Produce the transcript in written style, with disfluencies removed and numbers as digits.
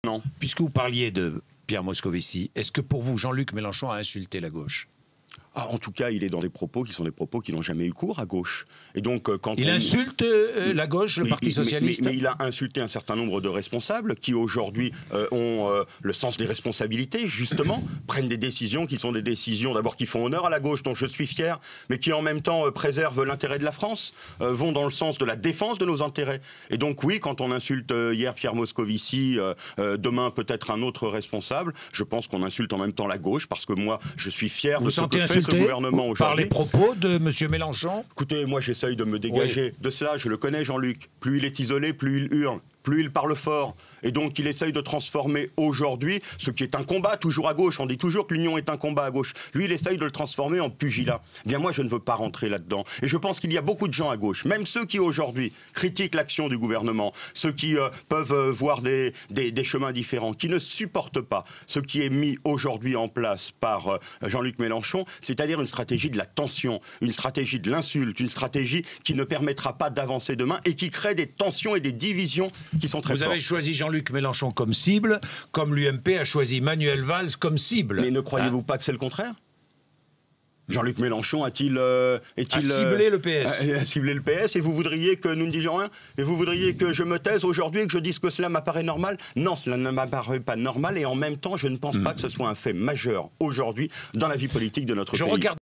Non. Puisque vous parliez de Pierre Moscovici, est-ce que pour vous, Jean-Luc Mélenchon a insulté la gauche ? En tout cas, il est dans des propos qui sont des propos qui n'ont jamais eu cours à gauche. Et donc, quand il insulte la gauche, le Parti socialiste. Mais il a insulté un certain nombre de responsables qui aujourd'hui ont le sens des responsabilités, justement, prennent des décisions qui sont des décisions d'abord qui font honneur à la gauche, dont je suis fier, mais qui en même temps préservent l'intérêt de la France, vont dans le sens de la défense de nos intérêts. Et donc oui, quand on insulte hier Pierre Moscovici, demain peut-être un autre responsable, je pense qu'on insulte en même temps la gauche, parce que moi, je suis fier de ce que fait ce gouvernement aujourd'hui. Par les propos de M. Mélenchon ? Écoutez, moi j'essaye de me dégager de cela, je le connais Jean-Luc. Plus il est isolé, plus il hurle. Plus il parle fort. Et donc il essaye de transformer aujourd'hui ce qui est un combat toujours à gauche. On dit toujours que l'union est un combat à gauche. Lui, il essaye de le transformer en pugilat. Bien moi, je ne veux pas rentrer là-dedans. Et je pense qu'il y a beaucoup de gens à gauche, même ceux qui aujourd'hui critiquent l'action du gouvernement, ceux qui peuvent voir des chemins différents, qui ne supportent pas ce qui est mis aujourd'hui en place par Jean-Luc Mélenchon, c'est-à-dire une stratégie de la tension, une stratégie de l'insulte, une stratégie qui ne permettra pas d'avancer demain et qui crée des tensions et des divisions qui sont très fortes. Vous avez choisi Jean-Luc Mélenchon comme cible, comme l'UMP a choisi Manuel Valls comme cible. Mais ne croyez-vous pas que c'est le contraire ? Jean-Luc Mélenchon a-t-il ciblé le PS a ciblé le PS, et vous voudriez que nous ne disions rien? Et vous voudriez que je me taise aujourd'hui et que je dise que cela m'apparaît normal? Non, cela ne m'apparaît pas normal, et en même temps, je ne pense pas que ce soit un fait majeur aujourd'hui dans la vie politique de notre pays.